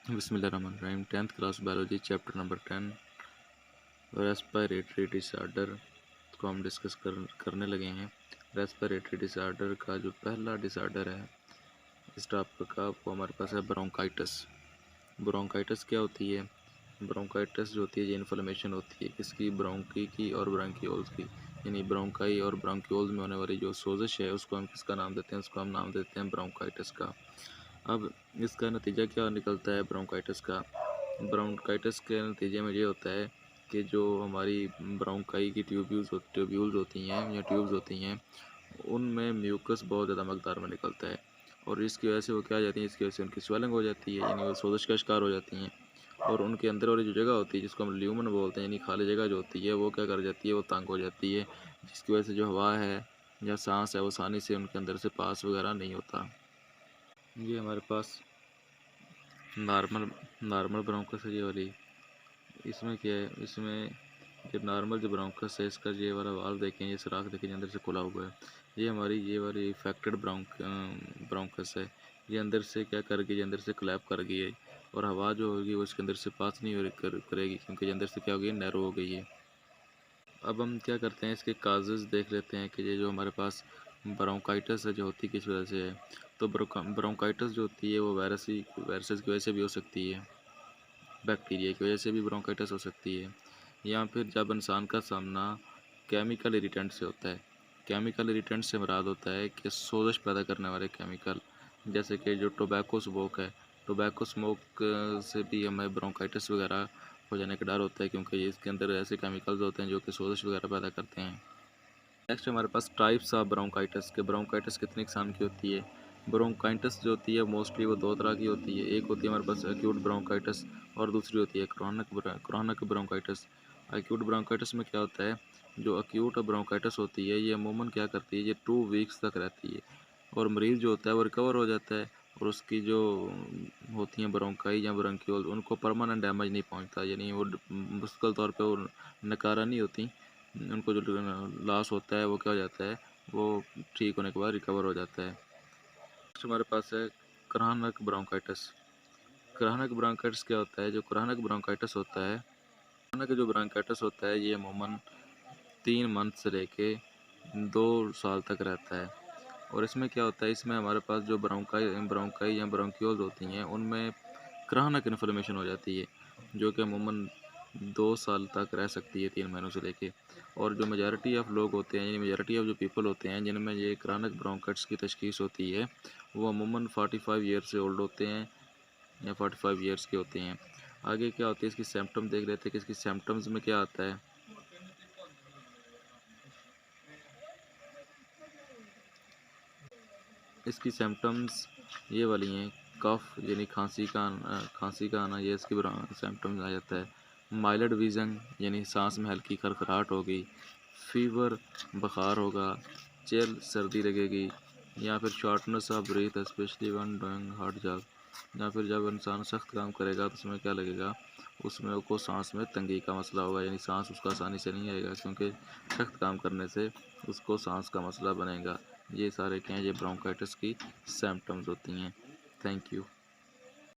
बिस्मिल्लाहिर्रहमानिर्रहीम। 10th class biology chapter number 10 respiratory disorder को हम डिस्कस करने लगे हैं। रेस्पिरेटरी डिसऑर्डर का जो पहला डिसऑर्डर है इस टॉपिक का वो हमारे पास है ब्रोंकाइटिस। ब्रोंकाइटिस क्या होती है? ब्रोंकाइटिस जो होती है ये इन्फ्लेमेशन होती है किसकी? ब्रोंकी की और ब्रांकियोल्स की, यानी ब्रोंकाई और ब्रांकियोल्स में होने वाली जो सोजिश है उसको हम किसका नाम देते हैं? उसको हम नाम देते हैं ब्रोंकाइटिस का। अब इसका नतीजा क्या निकलता है ब्रोंकाइटिस का? ब्रोंकाइटिस के नतीजे में ये होता है कि जो हमारी ब्रोंकाई की ट्यूब्यूल्स होती हैं या ट्यूब्स होती हैं उनमें म्यूकस बहुत ज़्यादा मकदार में निकलता है और इसकी वजह से वो क्या हो जाती है, इसकी वजह से उनकी स्वेलिंग हो जाती है, यानी वो सोजिश का शिकार हो जाती हैं। और उनके अंदर वाली जो जगह होती है जिसको हम ल्यूमन बोलते हैं, यानी खाली जगह जो होती है वो क्या कर जाती है, वो तंग हो जाती है, जिसकी वजह से जो हवा है या सांस है वो आसानी से उनके अंदर से पास वगैरह नहीं होता। ये हमारे पास नॉर्मल ब्रोंकस है ये वाली। इसमें क्या है, इसमें जब नॉर्मल जो ब्रोंकस है इसका ये वाला वाल्व देखें, ये सुराख देखें अंदर से खुला हुआ है। ये वाली इफेक्टेड ब्रोंकस है। ये अंदर से क्या कर गई, अंदर से क्लैप कर गई है और हवा जो होगी वो इसके अंदर से पास नहीं करेगी क्योंकि ये अंदर से क्या हो गई, नैरो हो गई है। अब हम क्या करते हैं, इसके काजेज़ देख लेते हैं कि ये जो हमारे पास ब्रोंकाइटिस है जो होती किस वजह से है। तो ब्रोंकाइटिस जो होती है वो वायरसेस की वजह से भी हो सकती है, बैक्टीरिया की वजह से भी ब्रोंकाइटिस हो सकती है, या फिर जब इंसान का सामना केमिकल इरिटेंट से होता है। केमिकल इरिटेंट से मुराद होता है कि सोजिश पैदा करने वाले केमिकल, जैसे कि जो टोबैको स्मोक है, टोबैको स्मोक से भी हमें ब्रोंकाइटिस वगैरह हो जाने का डर होता है क्योंकि इसके अंदर ऐसे केमिकल्स होते हैं जो कि सोजिश वगैरह पैदा करते हैं। नेक्स्ट हमारे पास टाइप्स ऑफ ब्रोंकाइटिस के, ब्रोंकाइटिस कितने किस्म की होती है? ब्रोंकाइटिस जो होती है मोस्टली वो दो तरह की होती है। एक होती है हमारे पास एक्यूट ब्रोंकाइटिस और दूसरी होती है क्रोनिक ब्रोंकाइटिस। एक्यूट ब्रोंकाइटिस में क्या होता है, जो एक्यूट ब्रोंकाइटिस होती है ये अमूमन क्या करती है, ये 2 वीक्स तक रहती है और मरीज़ जो होता है वो रिकवर हो जाता है और उसकी जो होती हैं ब्रोंकाई या ब्रोंक्यूल उनको परमानेंट डैमेज नहीं पहुंचता, यानी वो मुश्किल तौर पे वो नकारा नहीं होती, उनको जो लॉस होता है वो क्या हो जाता है, वो ठीक होने के बाद रिकवर हो जाता है। नेक्स्ट हमारे पास है क्रोनिक ब्रोंकाइटिस। क्रोनिक ब्रोंकाइटिस क्या होता है? जो क्रोनिक ब्रोंकाइटिस होता है, क्रोनिक जो ब्रोंकाइटिस होता है ये अमूमन 3 मंथ से लेके 2 साल तक रहता है और इसमें क्या होता है, इसमें हमारे पास जो ब्रोंकाई या ब्रोंक्यूल्स होती हैं उनमें क्रोनिक इन्फ्लेमेशन हो जाती है जो कि अमूमन 2 साल तक रह सकती है, 3 महीनों से लेके। और जो मेजॉरिटी ऑफ लोग होते हैं, यानी मेजॉरिटी ऑफ जो पीपल होते हैं जिनमें ये क्रोनिक ब्रोंकाइटिस की तशखीस होती है वो अमूमन 45 ईयर्स से ओल्ड होते हैं या 45 ईयर्स के होते हैं। आगे क्या होती है, इसकी सिम्टम देख लेते हैं कि इसकी सिम्टम्स में क्या आता है। इसकी सिम्टम्स ये वाली हैं, कफ यानी खांसी का आना, ये इसकी सिम्टम्स आ जाता है। माइल्ड विज़न यानी सांस में हल्की खरखराहट होगी, फीवर बुखार होगा, चिल सर्दी लगेगी, या फिर shortness of breath specially one doing hard job, या फिर जब इंसान सख्त काम करेगा तो उसमें क्या लगेगा, उसमें उसको सांस में तंगी का मसला होगा, यानी सांस उसका आसानी से नहीं आएगा क्योंकि सख्त काम करने से उसको सांस का मसला बनेगा। ये सारे क्या हैं, ये ब्रोंकाइटिस की सिम्टम्स होती हैं। Thank you.